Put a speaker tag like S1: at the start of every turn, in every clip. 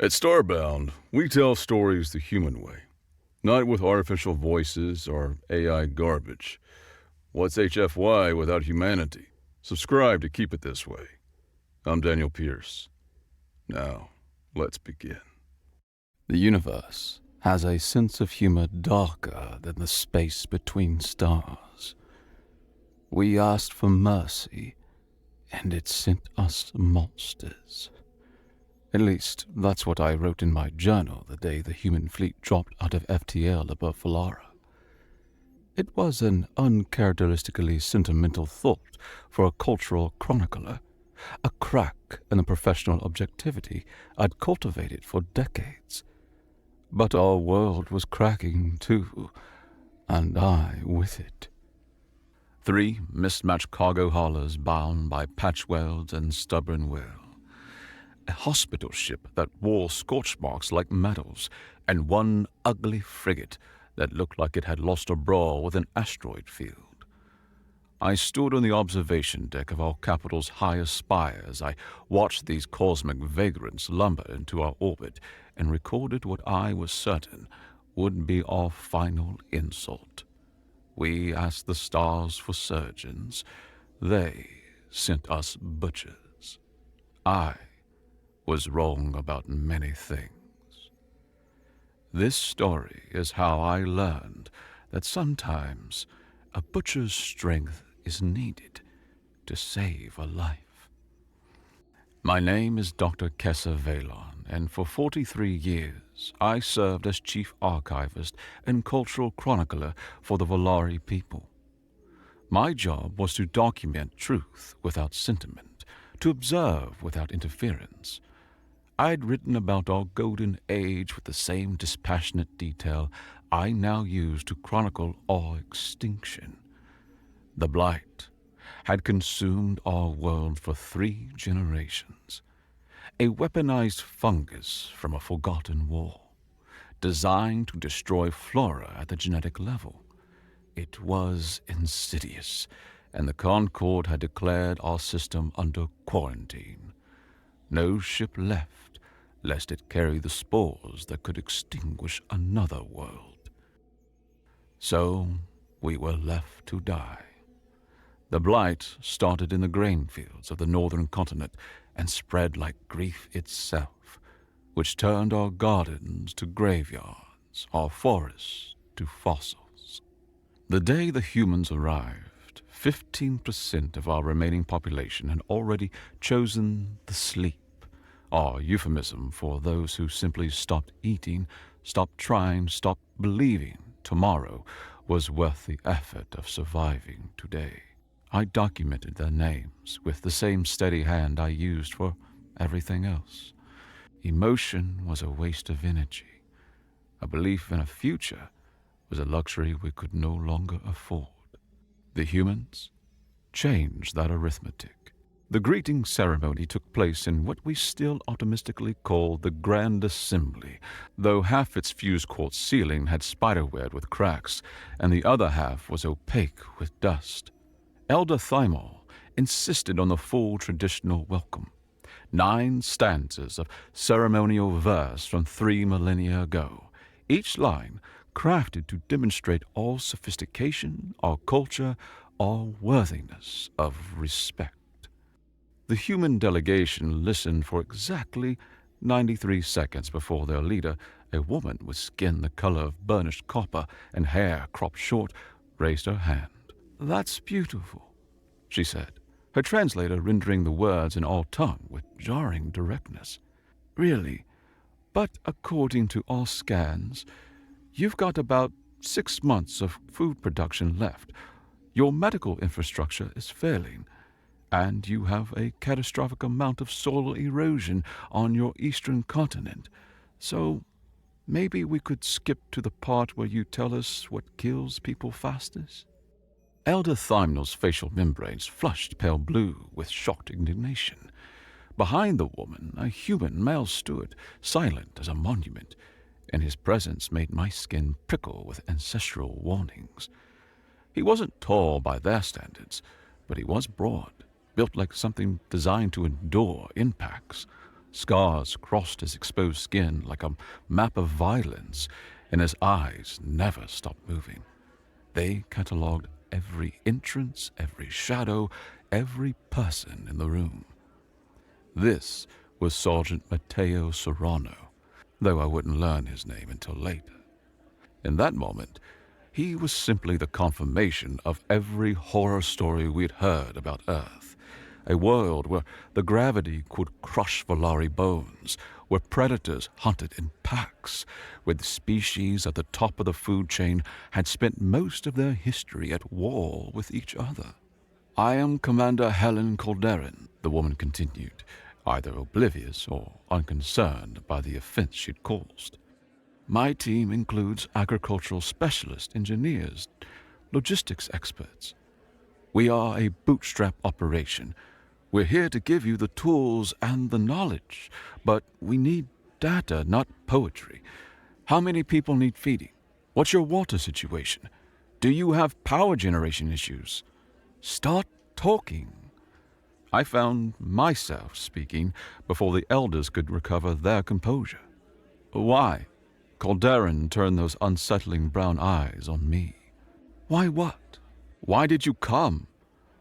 S1: At Starbound, we tell stories the human way, not with artificial voices or AI garbage. What's HFY without humanity? Subscribe to keep it this way. I'm Daniel Pierce. Now, let's begin.
S2: The universe has a sense of humor darker than the space between stars. We asked for mercy, and it sent us monsters. At least, that's what I wrote in my journal the day the human fleet dropped out of FTL above Valara. It was an uncharacteristically sentimental thought for a cultural chronicler, a crack in the professional objectivity I'd cultivated for decades. But our world was cracking too, and I with it. 3 mismatched cargo haulers bound by patch welds and stubborn will. A hospital ship that wore scorch marks like medals, and one ugly frigate that looked like it had lost a brawl with an asteroid field. I stood on the observation deck of our capital's highest spire as I watched these cosmic vagrants lumber into our orbit and recorded what I was certain would be our final insult. We asked the stars for surgeons. They sent us butchers. I was wrong about many things. This story is how I learned that sometimes a butcher's strength is needed to save a life. My name is Dr. Kessa Valon, and for 43 years I served as chief archivist and cultural chronicler for the Valari people. My job was to document truth without sentiment, to observe without interference. I'd written about our golden age with the same dispassionate detail I now use to chronicle our extinction. The blight had consumed our world for 3 generations. A weaponized fungus from a forgotten war, designed to destroy flora at the genetic level. It was insidious, and the Concord had declared our system under quarantine. No ship left, lest it carry the spores that could extinguish another world. So we were left to die. The blight started in the grain fields of the northern continent and spread like grief itself, which turned our gardens to graveyards, our forests to fossils. The day the humans arrived, 15% of our remaining population had already chosen the sleep, our euphemism for those who simply stopped eating, stopped trying, stopped believing tomorrow was worth the effort of surviving today. I documented their names with the same steady hand I used for everything else. Emotion was a waste of energy. A belief in a future was a luxury we could no longer afford. The humans changed that arithmetic. The greeting ceremony took place in what we still optimistically call the Grand Assembly, though half its fused quartz ceiling had spiderweb with cracks, and the other half was opaque with dust. Elder Thymol insisted on the full traditional welcome. 9 stanzas of ceremonial verse from 3 millennia ago, each line crafted to demonstrate our sophistication, our culture, our worthiness of respect. The human delegation listened for exactly 93 seconds before their leader, a woman with skin the color of burnished copper and hair cropped short, raised her hand. "That's beautiful," she said, her translator rendering the words in our tongue with jarring directness. "Really, but according to our scans, you've got about 6 months of food production left. Your medical infrastructure is failing, and you have a catastrophic amount of soil erosion on your eastern continent. So maybe we could skip to the part where you tell us what kills people fastest." Elder Thymnel's facial membranes flushed pale blue with shocked indignation. Behind the woman, a human male stood, silent as a monument, and his presence made my skin prickle with ancestral warnings. He wasn't tall by their standards, but he was broad, built like something designed to endure impacts. Scars crossed his exposed skin like a map of violence, and his eyes never stopped moving. They catalogued every entrance, every shadow, every person in the room. This was Sergeant Matteo Serrano, though I wouldn't learn his name until later. In that moment, he was simply the confirmation of every horror story we'd heard about Earth. A world where the gravity could crush Volari bones, where predators hunted in packs, where the species at the top of the food chain had spent most of their history at war with each other. "I am Commander Helen Calderon," the woman continued, either oblivious or unconcerned by the offense she'd caused. "My team includes agricultural specialist engineers, logistics experts. We are a bootstrap operation. We're here to give you the tools and the knowledge, but we need data, not poetry. How many people need feeding? What's your water situation? Do you have power generation issues? Start talking." I found myself speaking before the elders could recover their composure. "Why?" Calderon turned those unsettling brown eyes on me. "Why what? Why did you come?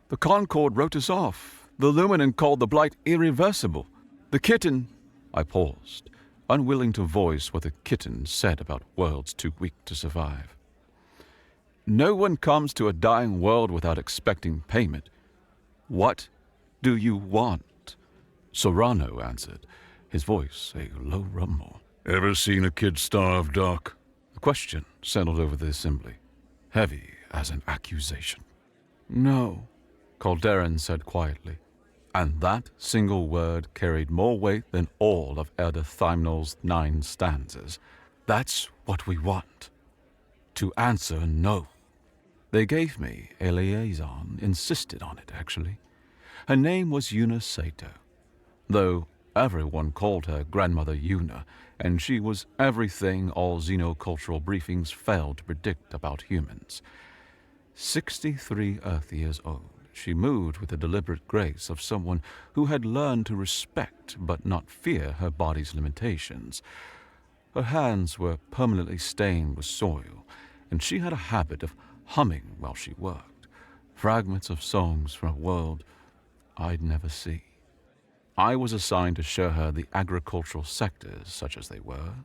S2: The Concord wrote us off. The Luminant called the blight irreversible. The kitten—" I paused, unwilling to voice what the kitten said about worlds too weak to survive. "No one comes to a dying world without expecting payment. What do you want?" Serrano answered, his voice a low rumble.
S1: Ever seen a kid starve, Doc?
S2: The question settled over the assembly, heavy as an accusation. "No," Calderon said quietly, and that single word carried more weight than all of Elder Thymnol's 9 stanzas. "That's what we want. To answer no." They gave me a liaison, insisted on it, actually. Her name was Una Sato, though everyone called her Grandmother Una, and she was everything all xenocultural briefings failed to predict about humans. 63 Earth years old, she moved with the deliberate grace of someone who had learned to respect but not fear her body's limitations. Her hands were permanently stained with soil, and she had a habit of humming while she worked, fragments of songs from a world I'd never see. I was assigned to show her the agricultural sectors, such as they were.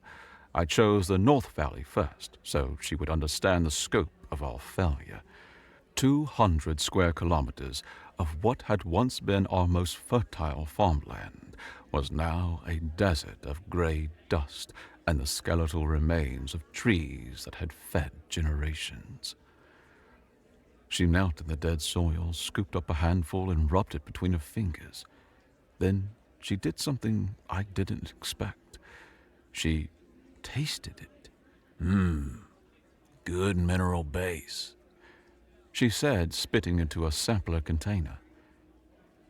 S2: I chose the North Valley first, so she would understand the scope of our failure. 200 square kilometers of what had once been our most fertile farmland was now a desert of gray dust and the skeletal remains of trees that had fed generations. She knelt in the dead soil, scooped up a handful, and rubbed it between her fingers. Then she did something I didn't expect. She tasted it. Good mineral base," she said, spitting into a sampler container.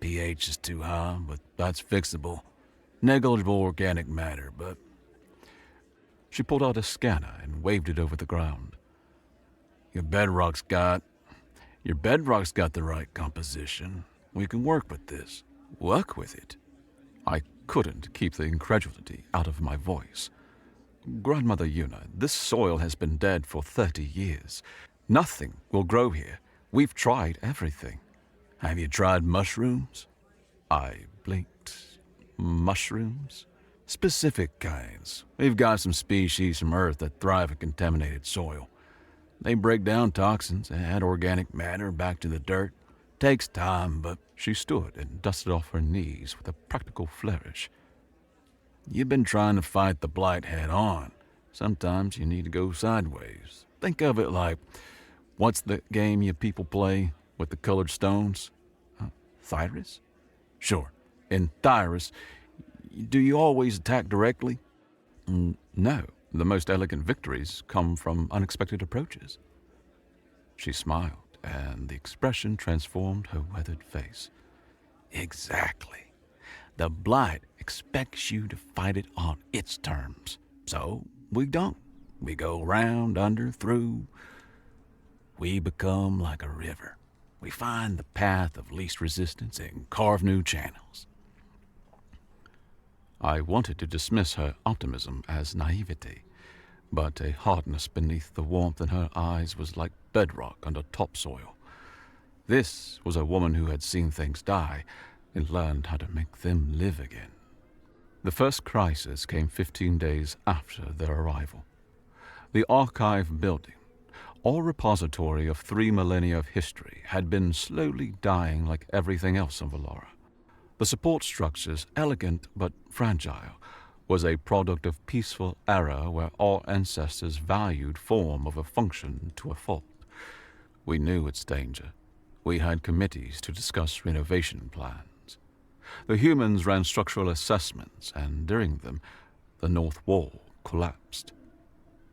S2: "pH is too high, but that's fixable. Negligible organic matter, but..." She pulled out a scanner and waved it over the ground. Your bedrock's got the right composition. We can work with this." "Work with it?" I couldn't keep the incredulity out of my voice. "Grandmother Una, this soil has been dead for 30 years. Nothing will grow here. We've tried everything." "Have you tried mushrooms?" I blinked. "Mushrooms?" "Specific kinds. We've got some species from Earth that thrive in contaminated soil. They break down toxins and add organic matter back to the dirt. Takes time, but..." She stood and dusted off her knees with a practical flourish. "You've been trying to fight the blight head on. Sometimes you need to go sideways. Think of it like, what's the game you people play with the colored stones? Thyrus? Sure. In Thyrus, do you always attack directly?" No. The most elegant victories come from unexpected approaches." She smiled, and the expression transformed her weathered face. "Exactly. The blight expects you to fight it on its terms. So we don't. We go round, under, through. We become like a river. We find the path of least resistance and carve new channels." I wanted to dismiss her optimism as naivety, but a hardness beneath the warmth in her eyes was like bedrock under topsoil. This was a woman who had seen things die and learned how to make them live again. The first crisis came 15 days after their arrival. The archive building, all repository of 3 millennia of history, had been slowly dying like everything else on Valora. The support structures, elegant but fragile, was a product of peaceful era where all ancestors valued form over function to a fault. We knew its danger. We had committees to discuss renovation plans. The humans ran structural assessments, and during them, the north wall collapsed.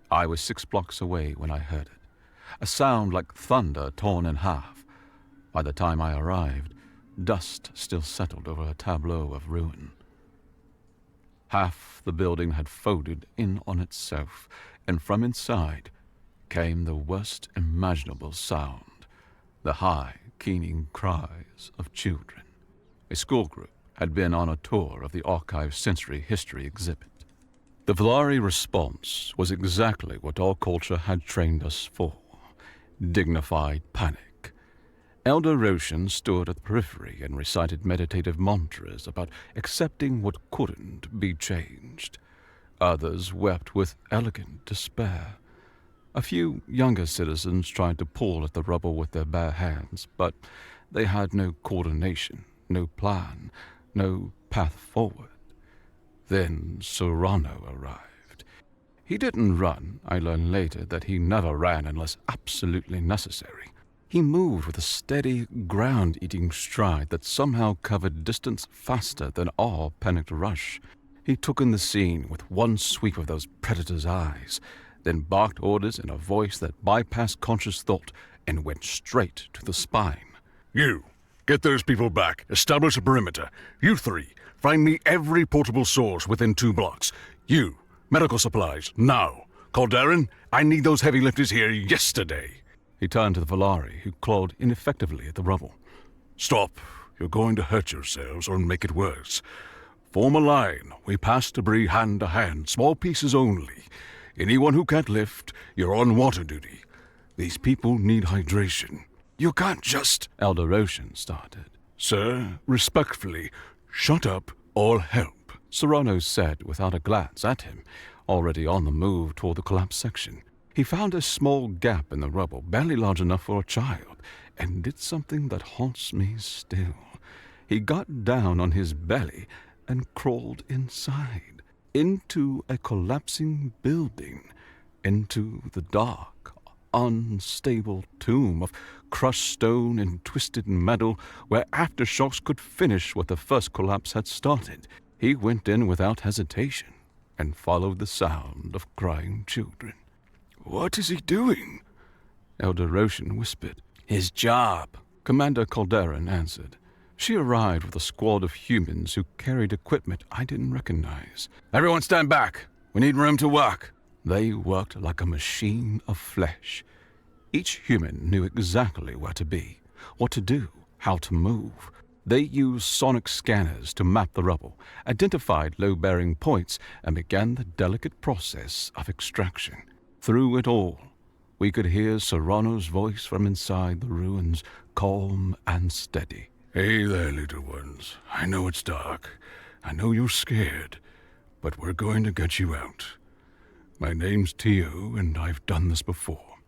S2: I was 6 blocks away when I heard it, a sound like thunder torn in half. By the time I arrived, dust still settled over a tableau of ruin. Half the building had folded in on itself, and from inside came the worst imaginable sound, the high, keening cries of children. A school group had been on a tour of the archive's sensory history exhibit. The Valari response was exactly what our culture had trained us for: dignified panic. Elder Roshan stood at the periphery and recited meditative mantras about accepting what couldn't be changed. Others wept with elegant despair. A few younger citizens tried to pull at the rubble with their bare hands, but they had no coordination, no plan, no path forward. Then Serrano arrived. He didn't run. I learned later that he never ran unless absolutely necessary. He moved with a steady, ground-eating stride that somehow covered distance faster than our panicked rush. He took in the scene with one sweep of those predators' eyes, then barked orders in a voice that bypassed conscious thought and went straight to the spine.
S3: You, get those people back. Establish a perimeter. You 3, find me every portable source within 2 blocks. You, medical supplies, now. Calderon, I need those heavy lifters here yesterday.
S2: He turned to the Valari, who clawed ineffectively at the rubble.
S3: Stop. You're going to hurt yourselves or make it worse. Form a line. We pass debris hand to hand, small pieces only. Anyone who can't lift, you're on water duty. These people need hydration. You can't just...
S2: Elder Roshan started.
S3: Sir, respectfully, shut up or help,
S2: Serrano said without a glance at him, already on the move toward the collapsed section. He found a small gap in the rubble, barely large enough for a child, and did something that haunts me still. He got down on his belly and crawled inside, into a collapsing building, into the dark, unstable tomb of crushed stone and twisted metal where aftershocks could finish what the first collapse had started. He went in without hesitation and followed the sound of crying children.
S3: What is he doing?
S2: Elder Roshan whispered. His job, Commander Calderon answered. She arrived with a squad of humans who carried equipment I didn't recognize. Everyone stand back. We need room to work. They worked like a machine of flesh. Each human knew exactly where to be, what to do, how to move. They used sonic scanners to map the rubble, identified low-bearing points, and began the delicate process of extraction. Through it all, we could hear Serrano's voice from inside the ruins, calm and steady.
S3: Hey there, little ones. I know it's dark. I know you're scared. But we're going to get you out. My name's Tio, and I've done this before.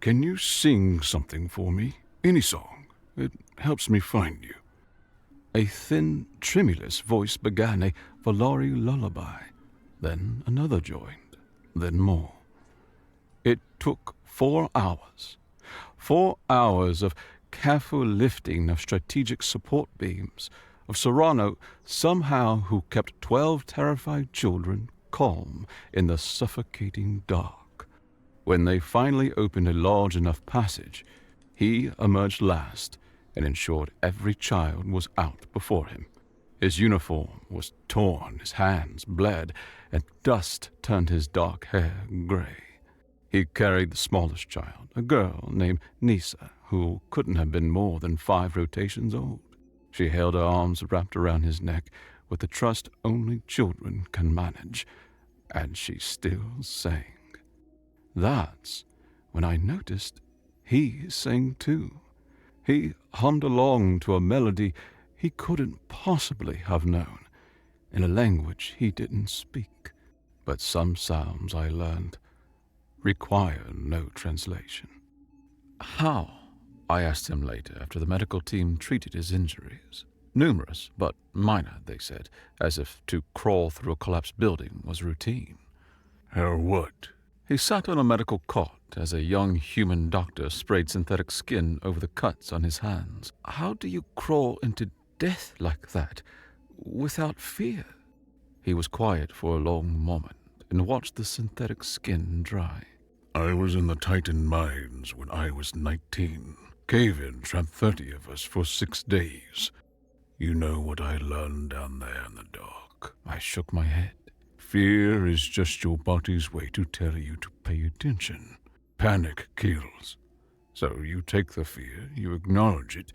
S3: Can you sing something for me? Any song. It helps me find you.
S2: A thin, tremulous voice began a Valari lullaby. Then another joined. Then more. It took 4 hours. 4 hours of careful lifting of strategic support beams, of Serrano somehow who kept 12 terrified children calm in the suffocating dark. When they finally opened a large enough passage, he emerged last and ensured every child was out before him. His uniform was torn, his hands bled, and dust turned his dark hair gray. He carried the smallest child, a girl named Nisa, who couldn't have been more than 5 rotations old. She held her arms wrapped around his neck, with the trust only children can manage, and she still sang. That's when I noticed he sang too. He hummed along to a melody he couldn't possibly have known, in a language he didn't speak. But some sounds, I learned, require no translation. How? I asked him later after the medical team treated his injuries. Numerous, but minor, they said, as if to crawl through a collapsed building was routine.
S3: How what?
S2: He sat on a medical cot as a young human doctor sprayed synthetic skin over the cuts on his hands. How do you crawl into death like that, without fear? He was quiet for a long moment and watched the synthetic skin dry.
S3: I was in the Titan mines when I was 19. Cave-in trapped 30 of us for 6 days. You know what I learned down there in the dark.
S2: I shook my head.
S3: Fear is just your body's way to tell you to pay attention. Panic kills. So you take the fear, you acknowledge it,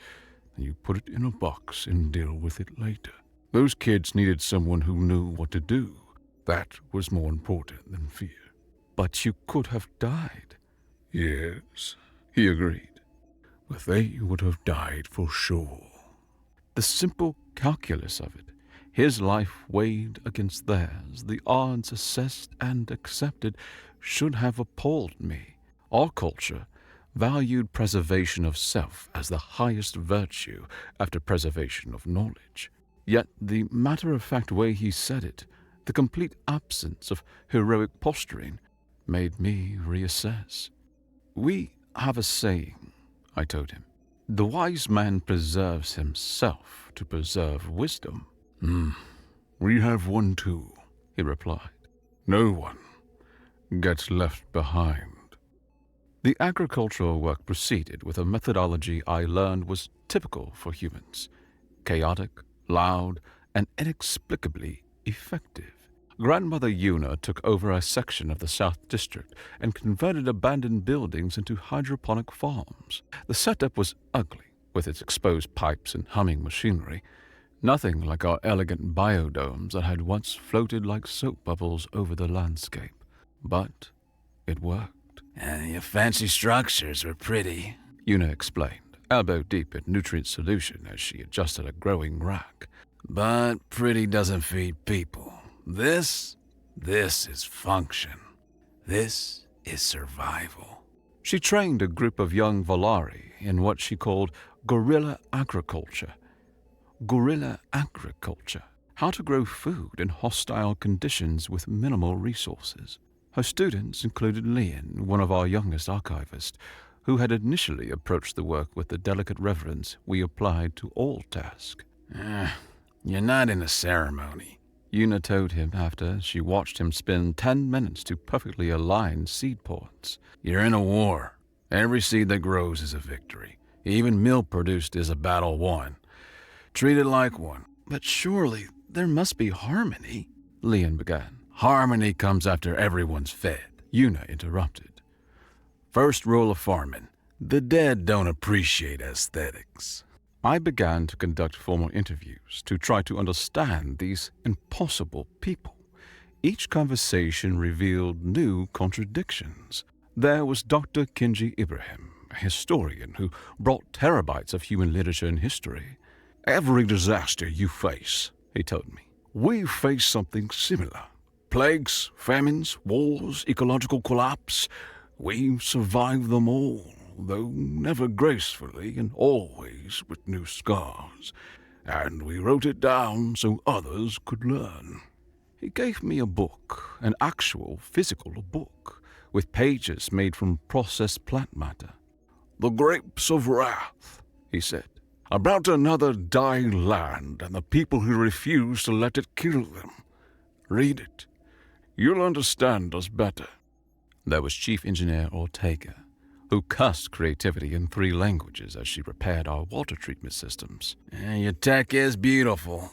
S3: and you put it in a box and deal with it later. Those kids needed someone who knew what to do. That was more important than fear.
S2: But you could have died.
S3: Yes, he agreed. But they would have died for sure.
S2: The simple calculus of it. His life weighed against theirs, the odds assessed and accepted, should have appalled me. Our culture valued preservation of self as the highest virtue after preservation of knowledge. Yet the matter-of-fact way he said it, the complete absence of heroic posturing, made me reassess. We have a saying, I told him. The wise man preserves himself to preserve wisdom.
S3: We have one too,
S2: he replied.
S3: No one gets left behind.
S2: The agricultural work proceeded with a methodology I learned was typical for humans. Chaotic, loud, and inexplicably effective. Grandmother Una took over a section of the South District and converted abandoned buildings into hydroponic farms. The setup was ugly, with its exposed pipes and humming machinery. Nothing like our elegant biodomes that had once floated like soap bubbles over the landscape. But it worked.
S4: Your fancy structures were pretty,
S2: Una explained, elbow deep in nutrient solution as she adjusted a growing rack.
S4: but pretty doesn't feed people. This is function. This is survival.
S2: She trained a group of young Valari in what she called guerrilla agriculture. Guerrilla agriculture. How to grow food in hostile conditions with minimal resources. Her students included Leon, one of our youngest archivists, who had initially approached the work with the delicate reverence we applied to all tasks.
S4: You're not in a ceremony,
S2: Una told him after she watched him spend 10 minutes to perfectly align seed pods.
S4: You're in a war. Every seed that grows is a victory. Even milk produced is a battle won. Treat it like one.
S2: But surely there must be harmony, Leon began.
S4: Harmony comes after everyone's fed,
S2: Una interrupted.
S4: First rule of farming: the dead don't appreciate aesthetics.
S2: I began to conduct formal interviews to try to understand these impossible people. Each conversation revealed new contradictions. There was Dr. Kenji Ibrahim, a historian who brought terabytes of human literature and history.
S3: Every disaster you face,
S2: he told me,
S3: we face something similar. Plagues, famines, wars, ecological collapse. We survived them all, though never gracefully and always with new scars. And we wrote it down so others could learn.
S2: He gave me a book, an actual physical book, with pages made from processed plant matter.
S3: The grapes of wrath, he said, about another dying land and the people who refuse to let it kill them. Read it. You'll understand us better.
S2: There was Chief Engineer Ortega, who cussed creativity in 3 languages as she repaired our water treatment systems.
S4: Your tech is beautiful,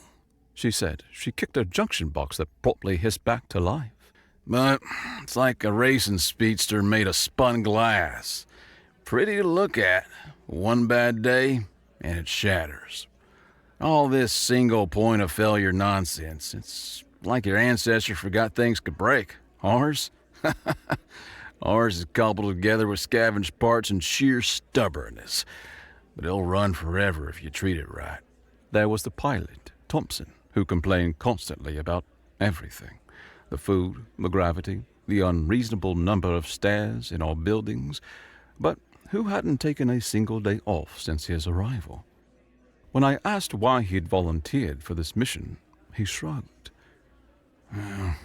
S2: she said. She kicked a junction box that promptly hissed back to life.
S4: But it's like a racing speedster made of spun glass. Pretty to look at. One bad day, and it shatters. All this single point of failure nonsense. It's like your ancestors forgot things could break. Ours? Ours is cobbled together with scavenged parts and sheer stubbornness. But it'll run forever if you treat it right.
S2: There was the pilot, Thompson, who complained constantly about everything. The food, the gravity, the unreasonable number of stairs in our buildings, but who hadn't taken a single day off since his arrival. When I asked why he'd volunteered for this mission, he shrugged.
S3: Well,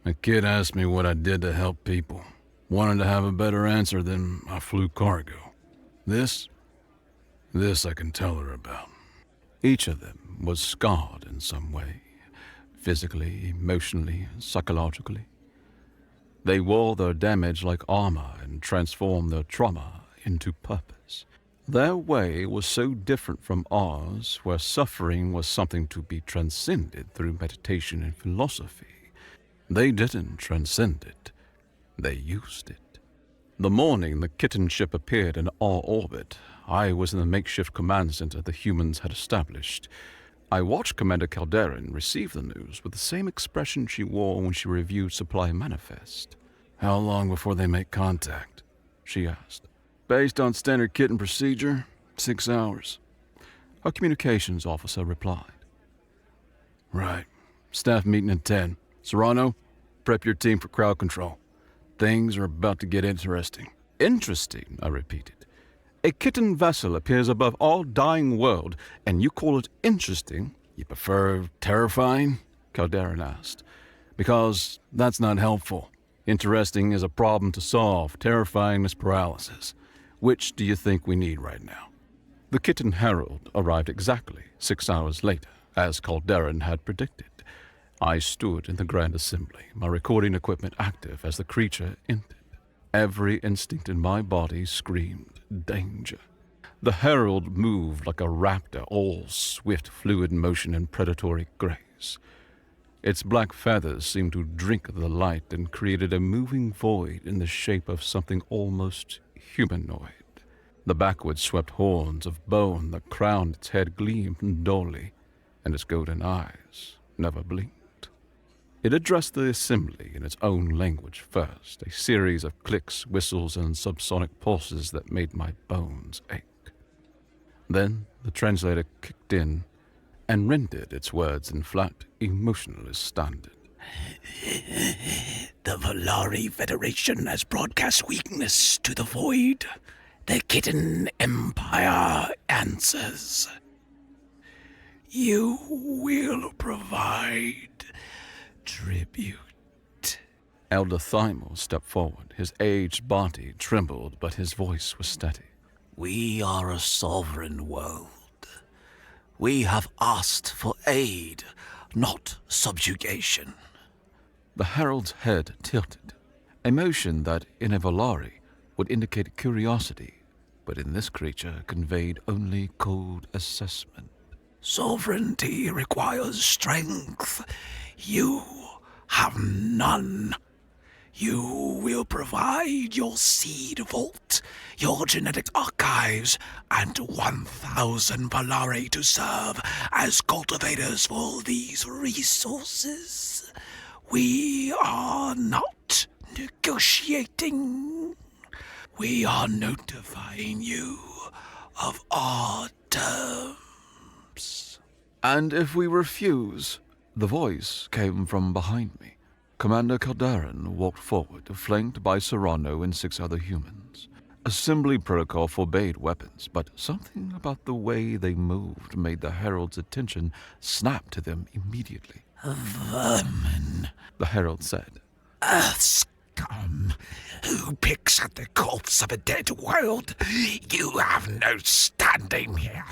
S3: a kid asked me what I did to help people. Wanted to have a better answer than I flew cargo. This I can tell her about.
S2: Each of them was scarred in some way, physically, emotionally, psychologically. They wore their damage like armor and transformed their trauma into purpose. Their way was so different from ours, where suffering was something to be transcended through meditation and philosophy. They didn't transcend it. They used it. The morning the kitten ship appeared in our orbit, I was in the makeshift command center the humans had established. I watched Commander Calderon receive the news with the same expression she wore when she reviewed Supply Manifest.
S3: How long before they make contact?
S2: She asked.
S3: Based on standard kitten procedure, 6 hours.
S2: Her communications officer replied.
S3: Right. Staff meeting at 10. Serrano, prep your team for crowd control. Things are about to get interesting.
S2: Interesting, I repeated. A kitten vessel appears above our dying world, and you call it interesting?
S3: You prefer terrifying?
S2: Calderon asked.
S3: Because that's not helpful. Interesting is a problem to solve. Terrifying is paralysis. Which do you think we need right now?
S2: The kitten herald arrived exactly 6 hours later, as Calderon had predicted. I stood in the Grand Assembly, my recording equipment active as the creature entered. Every instinct in my body screamed danger. The herald moved like a raptor, all swift, fluid motion and predatory grace. Its black feathers seemed to drink the light and created a moving void in the shape of something almost humanoid. The backward swept horns of bone that crowned its head gleamed dully, and its golden eyes never blinked. It addressed the assembly in its own language first, a series of clicks, whistles, and subsonic pulses that made my bones ache. Then the translator kicked in and rendered its words in flat, emotionless standard.
S5: The Valari Federation has broadcast weakness to the void. The Kitten Empire answers. You will provide tribute.
S2: Elder Thymel stepped forward. His aged body trembled, but his voice was steady.
S5: We are a sovereign world. We have asked for aid, not subjugation.
S2: The herald's head tilted, a motion that in a Valari would indicate curiosity, but in this creature conveyed only cold assessment.
S5: Sovereignty requires strength. You have none. You will provide your seed vault, your genetic archives, and 1,000 Valari to serve as cultivators for these resources. We are not negotiating. We are notifying you of our terms.
S2: And if we refuse? The voice came from behind me. Commander Calderon walked forward, flanked by Serrano and 6 other humans. Assembly protocol forbade weapons, but something about the way they moved made the herald's attention snap to them immediately.
S5: Vermin,
S2: the herald said.
S5: Earth scum, who picks at the corpse of a dead world? You have no standing here.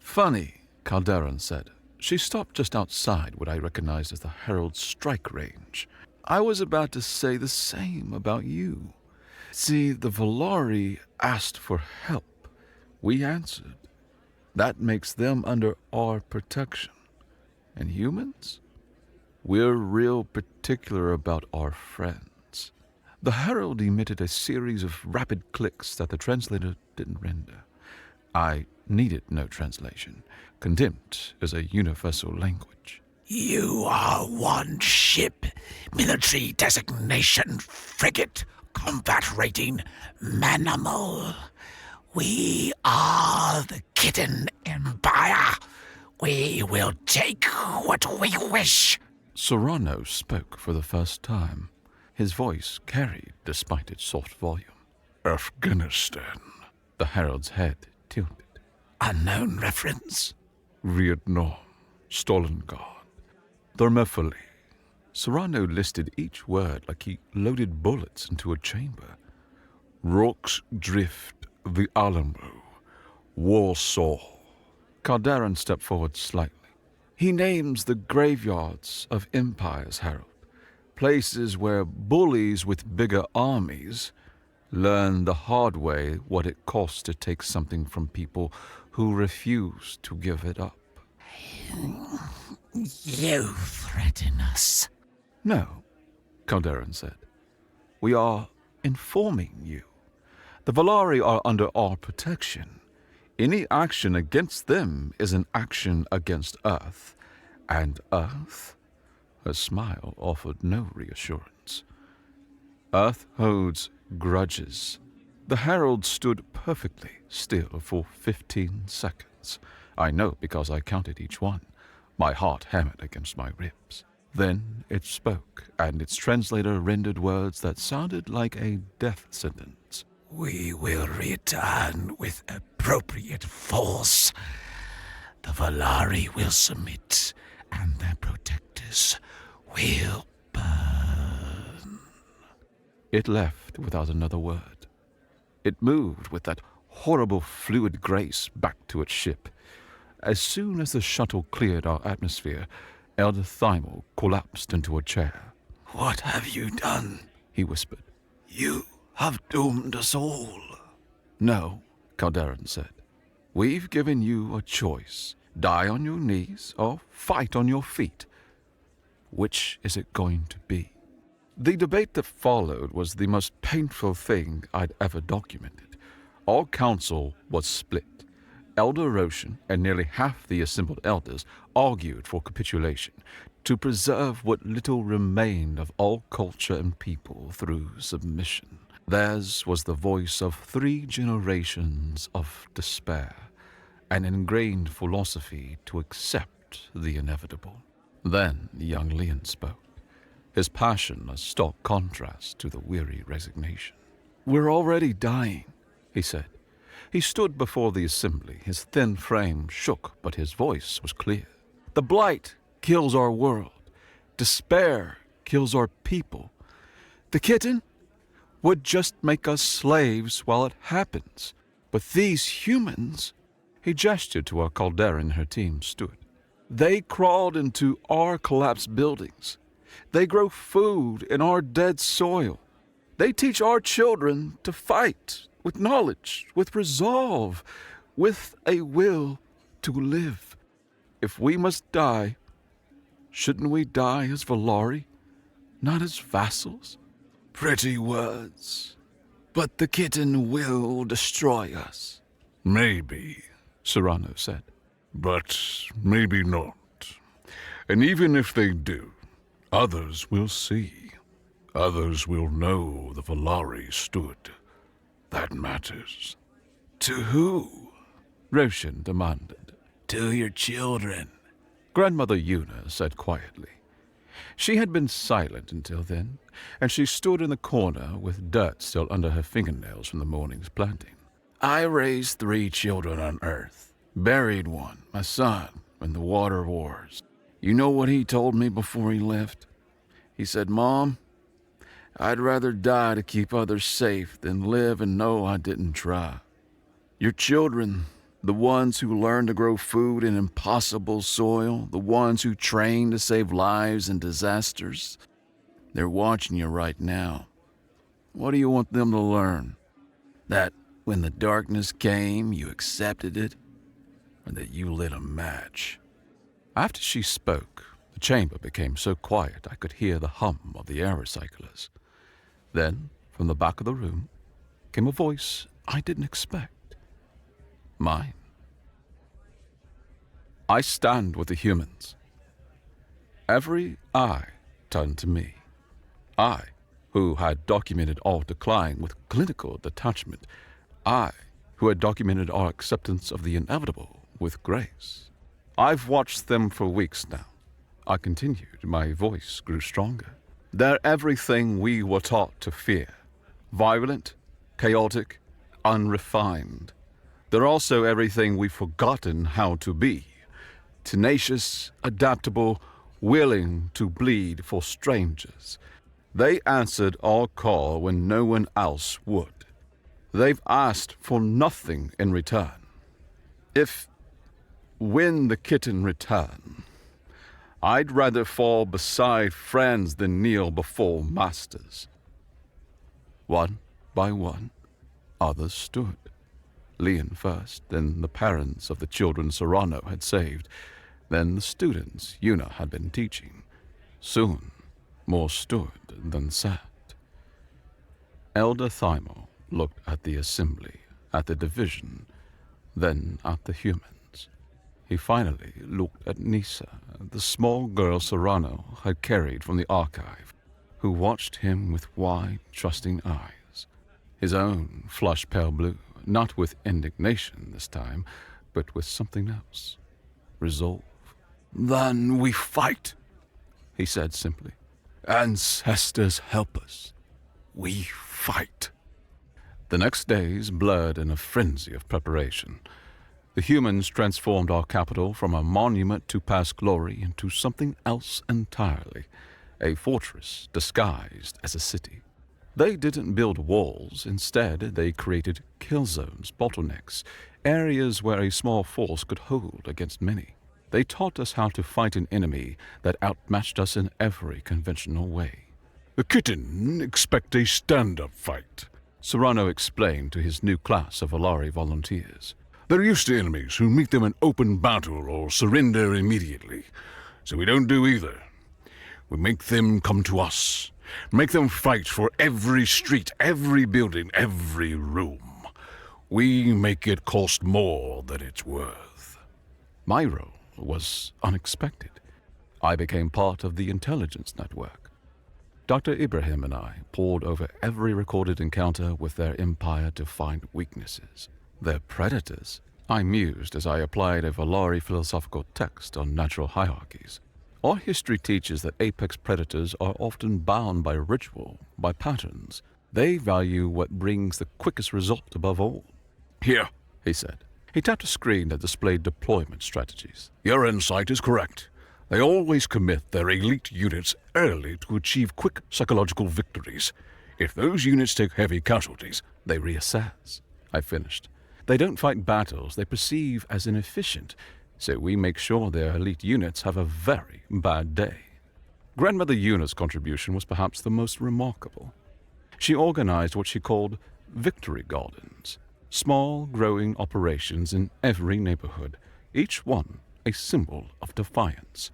S2: Funny, Calderon said. She stopped just outside what I recognized as the herald's strike range. I was about to say the same about you. See, the Valari asked for help. We answered. That makes them under our protection. And humans? We're real particular about our friends. The herald emitted a series of rapid clicks that the translator didn't render. I needed no translation. Contempt is a universal language.
S5: You are one ship, military designation frigate, combat rating manimal. We are the Kitten Empire. We will take what we wish.
S2: Serrano spoke for the first time. His voice carried despite its soft volume.
S3: Afghanistan.
S2: The herald's head tilted.
S5: Unknown reference.
S3: Vietnam. Stalingrad.
S2: Thermopylae. Serrano listed each word like he loaded bullets into a chamber.
S3: Rocks Drift. The Alamo. Warsaw.
S2: Calderon stepped forward slightly. He names the graveyards of empires, Harold. Places where bullies with bigger armies learn the hard way what it costs to take something from people who refuse to give it up.
S5: You threaten us.
S2: No, Calderon said. We are informing you. The Valari are under our protection. Any action against them is an action against Earth. And Earth? Her smile offered no reassurance. Earth holds grudges. The herald stood perfectly still for 15 seconds. I know because I counted each one. My heart hammered against my ribs. Then it spoke, and its translator rendered words that sounded like a death sentence.
S5: We will return with appropriate force. The Valari will submit, and their protectors will burn.
S2: It left without another word. It moved with that horrible fluid grace back to its ship. As soon as the shuttle cleared our atmosphere, Elder Thymel collapsed into a chair.
S5: What have you done?
S2: He whispered.
S5: You have doomed us all.
S2: No, Calderon said. We've given you a choice. Die on your knees or fight on your feet. Which is it going to be? The debate that followed was the most painful thing I'd ever documented. All council was split. Elder Roshan and nearly half the assembled elders argued for capitulation to preserve what little remained of all culture and people through submission. Theirs was the voice of 3 generations of despair, an ingrained philosophy to accept the inevitable. Then young Leon spoke, his passion a stark contrast to the weary resignation. We're already dying, he said. He stood before the assembly. His thin frame shook, but his voice was clear. The blight kills our world. Despair kills our people. The kitten would just make us slaves while it happens. But these humans, he gestured to where Caldera and her team stood. They crawled into our collapsed buildings. They grow food in our dead soil. They teach our children to fight with knowledge, with resolve, with a will to live. If we must die, shouldn't we die as Valari, not as vassals?
S5: Pretty words, but the kitten will destroy us.
S3: Maybe,
S2: Serrano said.
S3: but maybe not. And even if they do, others will see. Others will know the Valari stood. That matters.
S5: To who?
S2: Roshan demanded.
S5: To your children.
S2: Grandmother Yuna said quietly. She had been silent until then, and she stood in the corner with dirt still under her fingernails from the morning's planting.
S5: I raised 3 children on Earth. Buried one, my son, in the water wars. You know what he told me before he left? He said, Mom, I'd rather die to keep others safe than live and know I didn't try. Your children, the ones who learn to grow food in impossible soil, the ones who train to save lives in disasters, they're watching you right now. What do you want them to learn? That when the darkness came, you accepted it? Or that you lit a match?
S2: After she spoke, the chamber became so quiet I could hear the hum of the air recyclers. Then, from the back of the room, came a voice I didn't expect. Mine. I stand with the humans. Every eye turned to me. I, who had documented our decline with clinical detachment. I, who had documented our acceptance of the inevitable with grace. I've watched them for weeks now. I continued. My voice grew stronger. They're everything we were taught to fear. Violent, chaotic, unrefined. They're also everything we've forgotten how to be. Tenacious, adaptable, willing to bleed for strangers. They answered our call when no one else would. They've asked for nothing in return. When the kitten return, I'd rather fall beside friends than kneel before masters. One by one, others stood. Leon first, then the parents of the children Serrano had saved, then the students Una had been teaching. Soon, more stood than sat. Elder Thymor looked at the assembly, at the division, then at the humans. He finally looked at Nisa, the small girl Serrano had carried from the archive, who watched him with wide, trusting eyes. His own flushed pale blue, not with indignation this time, but with something else. Resolve. "Then we fight," he said simply. "Ancestors help us. We fight." The next days blurred in a frenzy of preparation. The humans transformed our capital from a monument to past glory into something else entirely, a fortress disguised as a city. They didn't build walls. Instead, they created kill zones, bottlenecks, areas where a small force could hold against many. They taught us how to fight an enemy that outmatched us in every conventional way.
S3: The kitten expect a stand-up fight,
S2: Serrano explained to his new class of Valari volunteers.
S3: They're used to enemies who meet them in open battle or surrender immediately, so we don't do either. We make them come to us, make them fight for every street, every building, every room. We make it cost more than it's worth.
S2: My role was unexpected. I became part of the intelligence network. Dr. Ibrahim and I pored over every recorded encounter with their empire to find weaknesses. Their predators, I mused as I applied a Valari philosophical text on natural hierarchies. Our history teaches that apex predators are often bound by ritual, by patterns. They value what brings the quickest result above all.
S3: Here,
S2: he said. He tapped a screen that displayed deployment strategies.
S3: Your insight is correct. They always commit their elite units early to achieve quick psychological victories. If those units take heavy casualties,
S2: they reassess, I finished. They don't fight battles they perceive as inefficient, so we make sure their elite units have a very bad day. Grandmother Una's contribution was perhaps the most remarkable. She organized what she called victory gardens, small growing operations in every neighborhood, each one a symbol of defiance.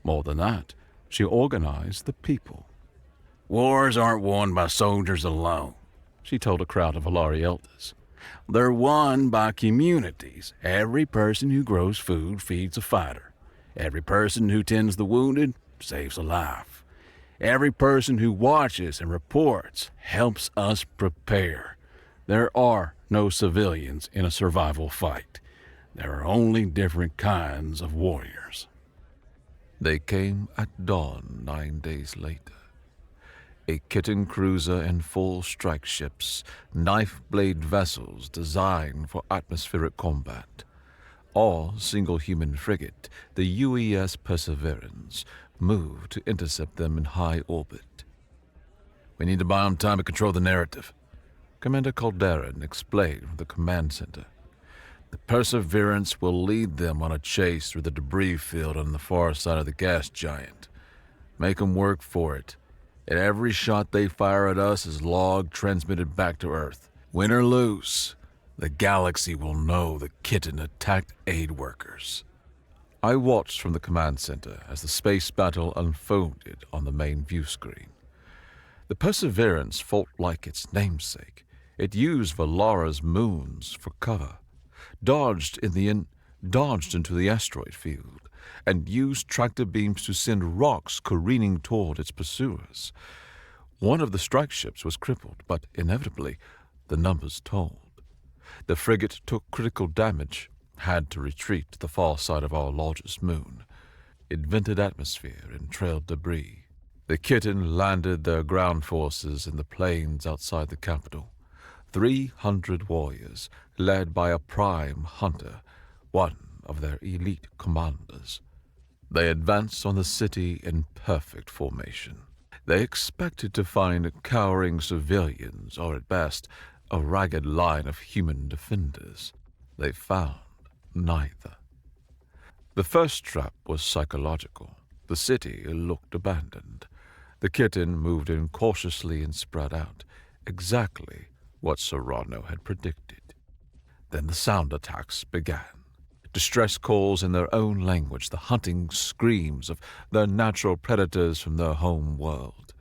S2: More than that, she organized the people.
S5: Wars aren't won by soldiers alone,
S2: she told a crowd of Valari elders.
S5: They're won by communities. Every person who grows food feeds a fighter. Every person who tends the wounded saves a life. Every person who watches and reports helps us prepare. There are no civilians in a survival fight. There are only different kinds of warriors.
S2: They came at dawn 9 days later. A kitten cruiser and full strike ships, knife-blade vessels designed for atmospheric combat. Our single human frigate, the UES Perseverance, moved to intercept them in high orbit.
S5: We need to buy them time to control the narrative,
S2: Commander Calderon explained from the command center.
S5: The Perseverance will lead them on a chase through the debris field on the far side of the gas giant. Make them work for it. And every shot they fire at us is log transmitted back to Earth. Win or lose, the galaxy will know the kitten attacked aid workers.
S2: I watched from the command center as the space battle unfolded on the main view screen. The Perseverance fought like its namesake. It used Valara's moons for cover, dodged in the
S5: dodged into the asteroid field, and used tractor beams to send rocks careening toward its pursuers. One of the strike ships was crippled, but inevitably the numbers told. The frigate took critical damage, had to retreat to the far side of our largest moon. It vented atmosphere and trailed debris. The Kitten landed their ground forces in the plains outside the capital. 300 warriors, led by a prime hunter, one of their elite commanders. They advanced on the city in perfect formation. They expected to find cowering civilians, or at best, a ragged line of human defenders. They found neither. The first trap was psychological. The city looked abandoned. The Kitten moved in cautiously and spread out, exactly what Serrano had predicted. Then the sound attacks began. Distress calls in their own language, the hunting screams of their natural predators from their home world.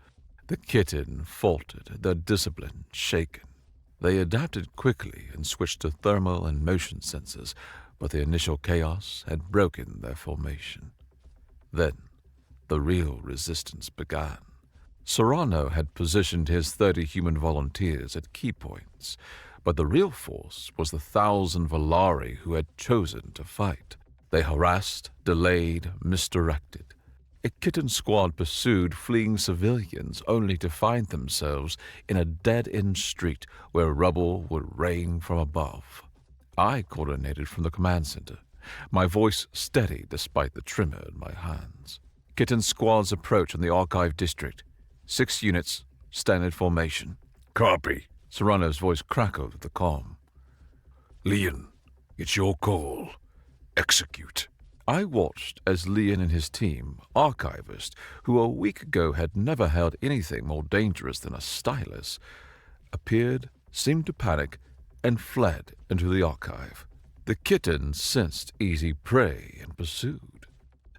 S5: The Kitten faltered, their discipline shaken. They adapted quickly and switched to thermal and motion sensors, but the initial chaos had broken their formation. Then the real resistance began. Serrano had positioned his 30 human volunteers at key points, but the real force was the 1,000 Valari who had chosen to fight. They harassed, delayed, misdirected. A Kitten squad pursued fleeing civilians only to find themselves in a dead-end street where rubble would rain from above. I coordinated from the command center, my voice steady despite the tremor in my hands. Kitten squads approach in the Archive district. 6 units, standard formation.
S3: Copy.
S5: Serrano's voice crackled at the comm.
S3: Leon, it's your call. Execute.
S5: I watched as Leon and his team, archivists, who a week ago had never held anything more dangerous than a stylus, appeared, seemed to panic, and fled into the archive. The Kitten sensed easy prey and pursued.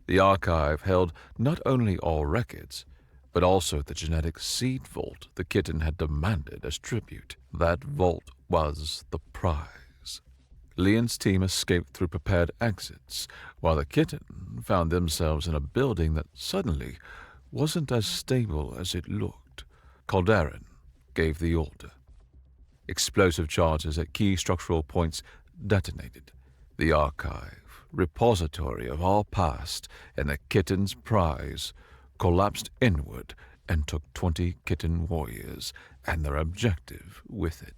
S5: The archive held not only all records, but also the genetic seed vault the Kitten had demanded as tribute. That vault was the prize. Leon's team escaped through prepared exits, while the Kitten found themselves in a building that suddenly wasn't as stable as it looked. Calderon gave the order. Explosive charges at key structural points detonated. The archive, repository of our past and the Kitten's prize, collapsed inward and took 20 Kitten warriors and their objective with it.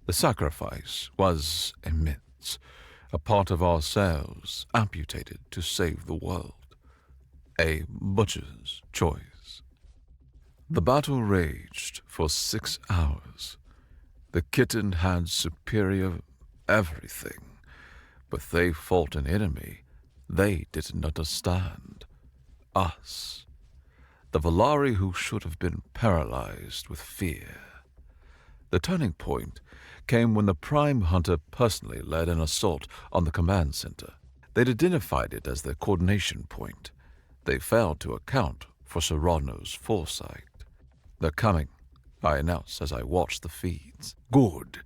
S5: The sacrifice was immense, a part of ourselves amputated to save the world. A butcher's choice. The battle raged for 6 hours. The Kitten had superior everything, but they fought an enemy they didn't understand. Us. The Valari who should have been paralyzed with fear. The turning point came when the Prime Hunter personally led an assault on the command center. They'd identified it as their coordination point. They failed to account for Serrano's foresight. "They're coming," I announced as I watched the feeds.
S3: Good,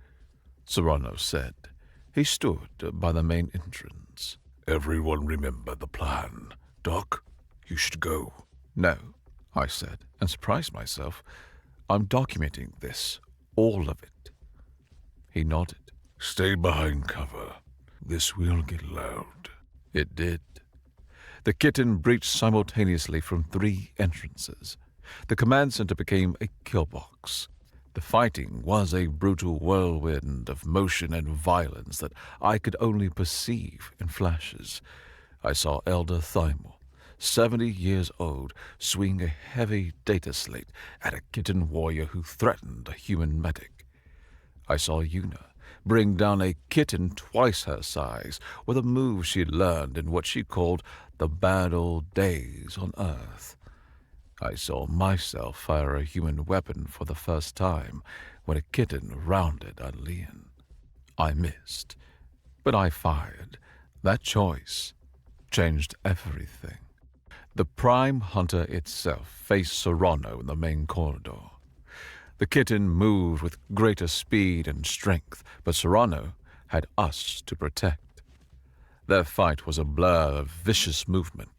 S5: Serrano said. He stood by the main entrance.
S3: everyone remember the plan. Doc, you should go.
S5: "No," I said, and surprised myself. "I'm documenting this, all of it." He nodded.
S3: Stay behind cover. This will get loud.
S5: It did. The Kitten breached simultaneously from 3 entrances. The command center became a kill box. The fighting was a brutal whirlwind of motion and violence that I could only perceive in flashes. I saw Elder Thymel, 70 years old, swing a heavy data slate at a Kitten warrior who threatened a human medic. I saw Yuna bring down a Kitten twice her size with a move she'd learned in what she called the bad old days on Earth. I saw myself fire a human weapon for the first time when a Kitten rounded on Leon. I missed, but I fired. That choice changed everything. The Prime Hunter itself faced Serrano in the main corridor. The Kitten moved with greater speed and strength, but Serrano had us to protect.
S2: Their fight was a blur of vicious movement.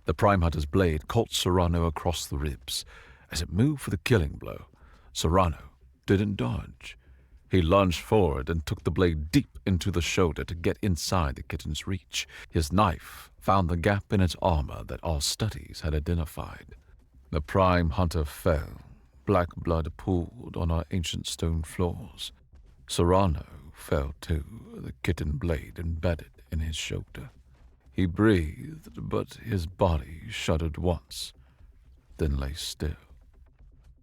S2: The Prime Hunter's blade caught Serrano across the ribs. As it moved for the killing blow, Serrano didn't dodge. He lunged forward and took the blade deep into the shoulder to get inside the kitten's reach. His knife found the gap in its armor that our studies had identified. The Prime Hunter fell. Black blood pooled on our ancient stone floors. Serrano fell too, the kitten blade embedded in his shoulder. He breathed, but his body shuddered once, then lay still.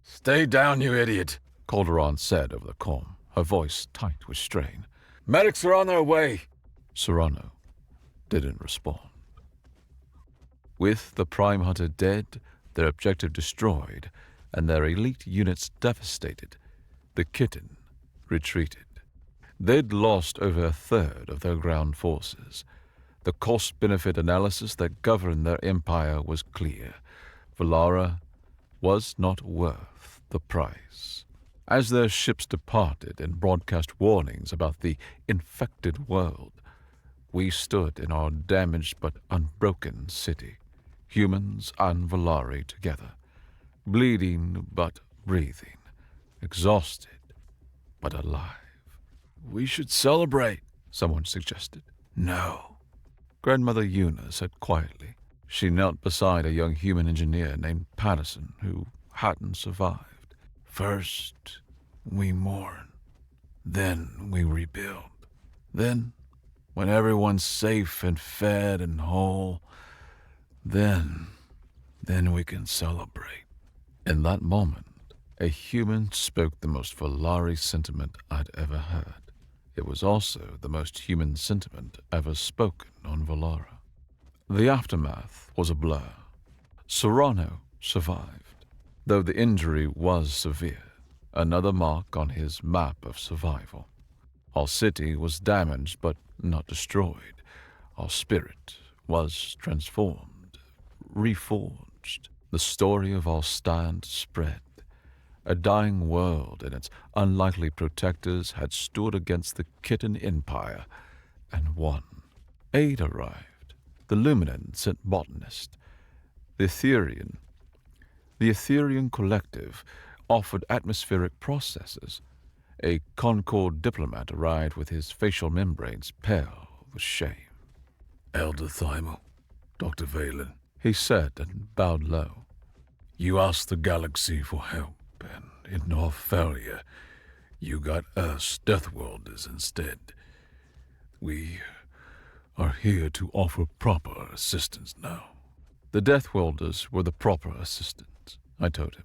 S5: Stay down, you idiot,
S2: Calderon said over the comm, her voice tight with strain.
S5: Medics are on their way.
S2: Serrano didn't respond. With the Prime Hunter dead, their objective destroyed, and their elite units devastated, the kitten retreated. They'd lost over a third of their ground forces. The cost-benefit analysis that governed their empire was clear. Valara was not worth the price. As their ships departed and broadcast warnings about the infected world, we stood in our damaged but unbroken city, humans and Valari together, bleeding but breathing, exhausted but alive.
S5: We should celebrate,
S2: someone suggested.
S5: No,
S2: Grandmother Yuna said quietly. She knelt beside a young human engineer named Patterson who hadn't survived.
S5: First, we mourn. Then we rebuild. Then, when everyone's safe and fed and whole, then we can celebrate.
S2: In that moment, a human spoke the most Valari sentiment I'd ever heard. It was also the most human sentiment ever spoken on Valara. The aftermath was a blur. Serrano survived, though the injury was severe, another mark on his map of survival. Our city was damaged but not destroyed. Our spirit was transformed, reforged. The story of our stand spread. A dying world and its unlikely protectors had stood against the kitten empire and won. Aid arrived. The Luminant sent botanist. The Etherian collective offered atmospheric processes. A Concord diplomat arrived with his facial membranes pale with shame.
S3: Elder Thymel, Dr. Valen,
S2: He said and bowed low.
S3: You asked the galaxy for help, and in our failure, you got us, Deathworlders, instead. We are here to offer proper assistance now.
S2: The Deathworlders were the proper assistants, I told him.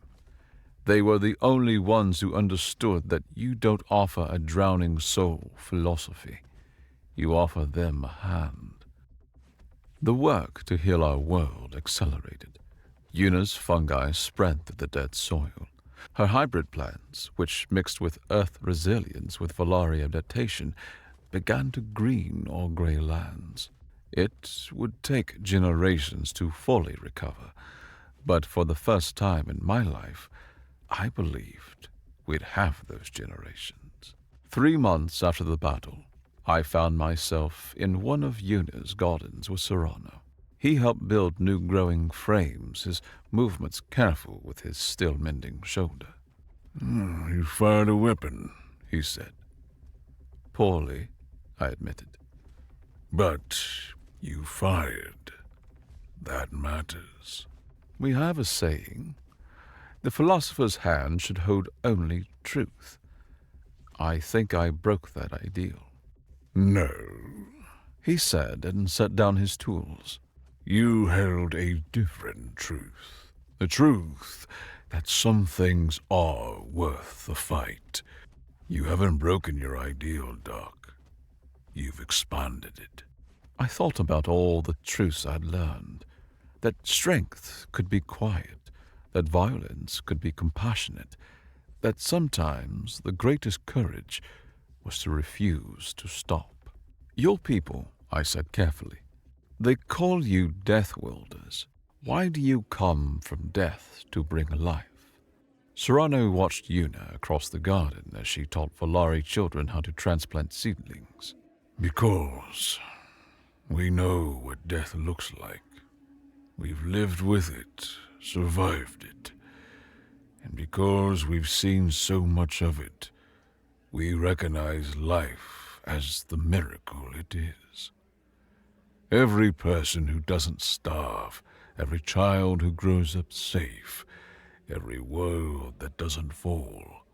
S2: They were the only ones who understood that you don't offer a drowning soul philosophy. You offer them a hand. The work to heal our world accelerated. Yuna's fungi spread through the dead soil. Her hybrid plants, which mixed with Earth resilience with Valari adaptation, began to green our grey lands. It would take generations to fully recover, but for the first time in my life, I believed we'd have those generations. 3 months after the battle, I found myself in one of Yuna's gardens with Serrano. He helped build new growing frames, his movements careful with his still-mending shoulder.
S3: You fired a weapon, he said.
S2: Poorly, I admitted.
S3: But you fired. That matters.
S2: We have a saying. The philosopher's hand should hold only truth. I think I broke that ideal.
S3: No,
S2: He said and set down his tools.
S3: you held a different truth. The truth that some things are worth the fight. You haven't broken your ideal, Doc. You've expanded it.
S2: I thought about all the truths I'd learned. That strength could be quiet, that violence could be compassionate, that sometimes the greatest courage was to refuse to stop. Your people, I said carefully, they call you Deathworlders. Why do you come from death to bring life? Serrano watched Yuna across the garden as she taught Valari children how to transplant seedlings.
S3: Because We know what death looks like. We've lived with it, survived it. And because we've seen so much of it, we recognize life as the miracle it is. Every person who doesn't starve, every child who grows up safe, every world that doesn't fall,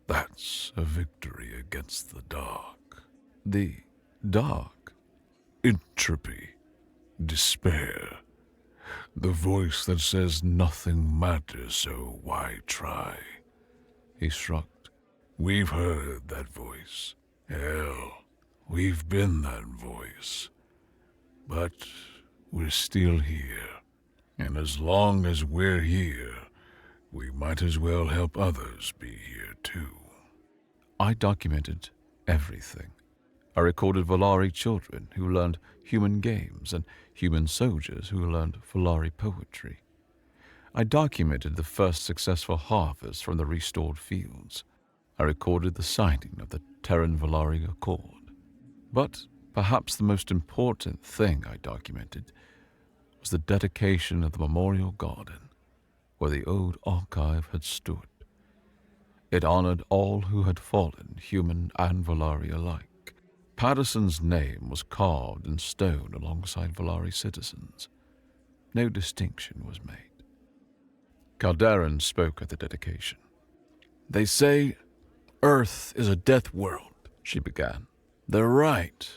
S3: that's a victory against the dark.
S2: The dark?
S3: Entropy, despair, the voice that says nothing matters, so why try?
S2: He shrugged.
S3: We've heard that voice. Hell, we've been that voice. But we're still here. And as long as we're here, we might as well help others be here too.
S2: I documented everything. I recorded Volari children who learned human games and human soldiers who learned Volari poetry. I documented the first successful harvest from the restored fields. I recorded the signing of the Terran Volari Accord. But perhaps the most important thing I documented was the dedication of the memorial garden where the old archive had stood. It honored all who had fallen, human and Volari alike. Patterson's name was carved in stone alongside Volari citizens. No distinction was made. Calderon spoke at the dedication.
S5: They say Earth is a death world, she began. They're right.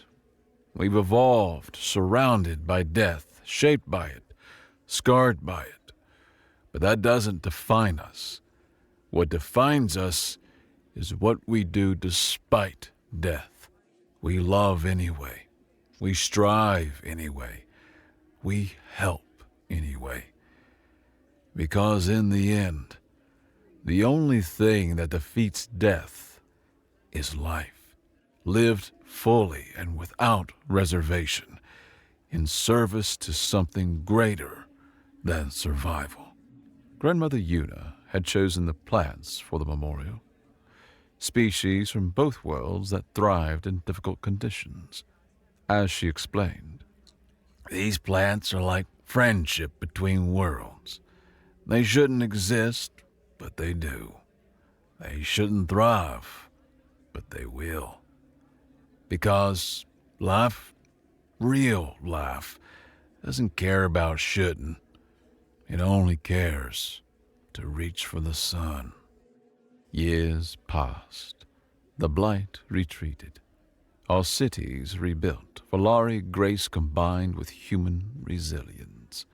S5: We've evolved, surrounded by death, shaped by it, scarred by it. But that doesn't define us. What defines us is what we do despite death. We love anyway. We strive anyway. We help anyway. Because in the end, the only thing that defeats death is life, lived fully and without reservation, in service to something greater than survival.
S2: Grandmother Una had chosen the plants for the memorial, species from both worlds that thrived in difficult conditions. As she explained,
S5: these plants are like friendship between worlds. They shouldn't exist, but they do. They shouldn't thrive, but they will. Because life, real life, doesn't care about shouldn't. It only cares to reach for the sun.
S2: years passed. The blight retreated. Our cities rebuilt. Volari grace combined with human resilience.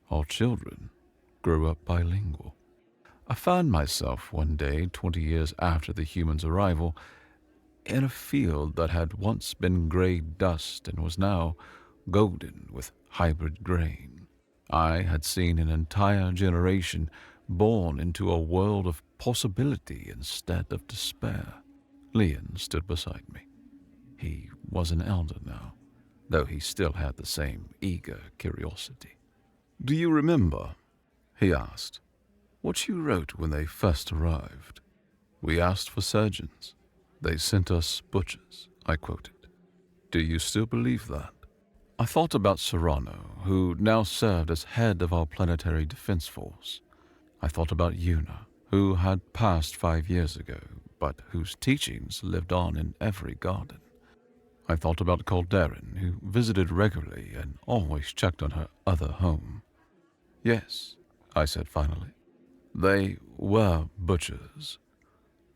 S2: Our children grew up bilingual. I found myself one day, 20 years after the humans' arrival, in a field that had once been gray dust and was now golden with hybrid grain. I had seen an entire generation born into a world of possibility instead of despair. Leon stood beside me. He was an elder now, though he still had the same eager curiosity. "Do you remember," he asked, "what you wrote when they first arrived?" "We asked for surgeons. They sent us butchers," I quoted. "Do you still believe that?" I thought about Serrano, who now served as head of our planetary defense force. I thought about Una, who had passed 5 years ago, but whose teachings lived on in every garden. I thought about Calderon, who visited regularly and always checked on her other home. "Yes," I said finally, "they were butchers,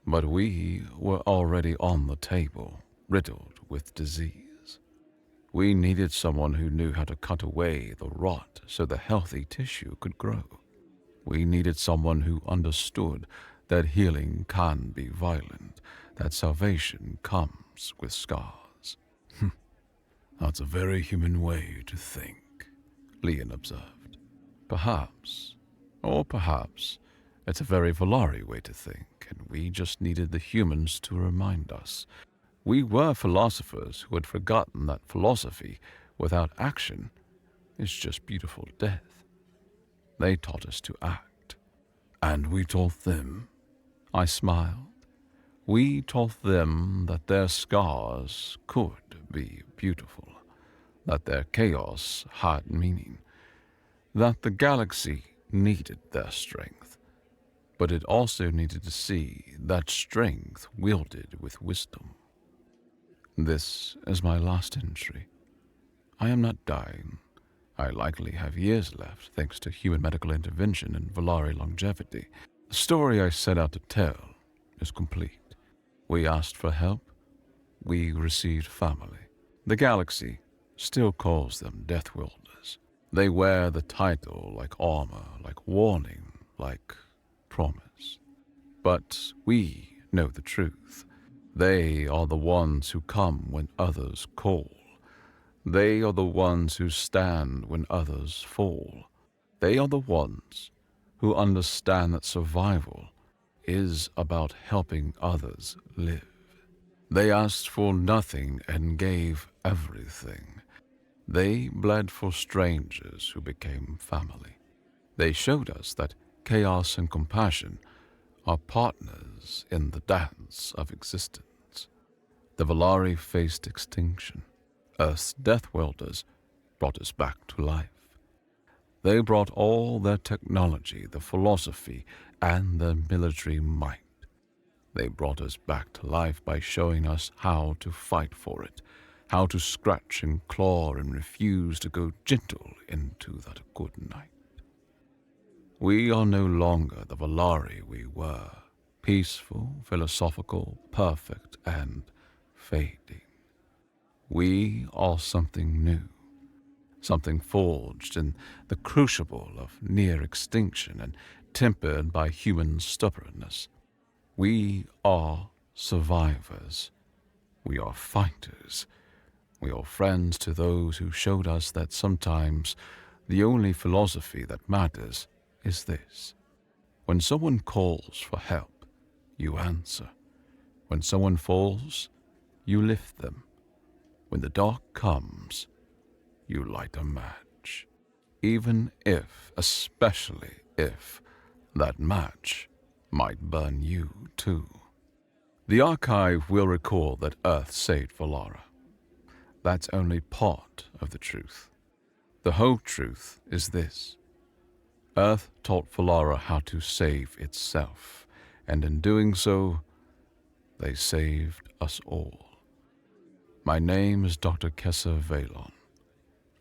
S2: but we were already on the table, riddled with disease. We needed someone who knew how to cut away the rot so the healthy tissue could grow. We needed someone who understood that healing can be violent, that salvation comes with scars."
S3: That's a very human way to think,
S2: Leon observed. Perhaps, or perhaps, it's a very Volari way to think, and we just needed the humans to remind us. We were philosophers who had forgotten that philosophy without action is just beautiful death. They taught us to act.
S3: and we taught them.
S2: I smiled. We taught them that their scars could be beautiful. that their chaos had meaning, that the galaxy needed their strength, but it also needed to see that strength wielded with wisdom. This is my last entry. I am not dying. I likely have years left thanks to human medical intervention and Volari longevity. The story I set out to tell is complete. We asked for help. We received family. The galaxy still calls them Deathworlders. They wear the title like armor, like warning, like promise. But we know the truth. They are the ones who come when others call. They are the ones who stand when others fall. They are the ones who understand that survival is about helping others live. They asked for nothing and gave everything. They bled for strangers who became family. They showed us that chaos and compassion are partners in the dance of existence. The Volari faced extinction. Earth's Deathworlders brought us back to life. They brought all their technology, the philosophy, and their military might. They brought us back to life by showing us how to fight for it, how to scratch and claw and refuse to go gentle into that good night. We are no longer the Volari we were, peaceful, philosophical, perfect, and fading. We are something new, something forged in the crucible of near extinction and tempered by human stubbornness. We are survivors. We are fighters. We are friends to those who showed us that sometimes the only philosophy that matters is this. When someone calls for help, you answer. When someone falls, you lift them. When the dark comes, you light a match. Even if, especially if, that match might burn you too. The archive will record that Earth saved Volara. That's only part of the truth. The whole truth is this. Earth taught Volara how to save itself, and in doing so, they saved us all. My name is Dr. Kessa Valon,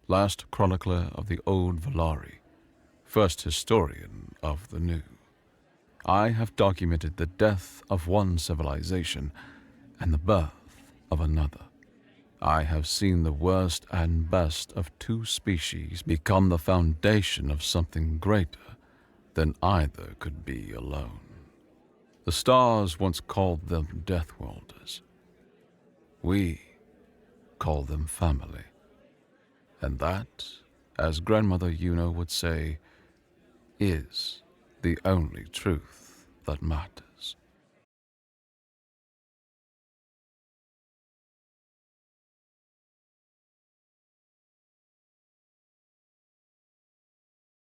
S2: last chronicler of the old Volari, first historian of the new. I have documented the death of one civilization and the birth of another. I have seen the worst and best of two species become the foundation of something greater than either could be alone. The stars once called them Deathworlders. We call them family. And that, as Grandmother Yuno would say, is the only truth that matters.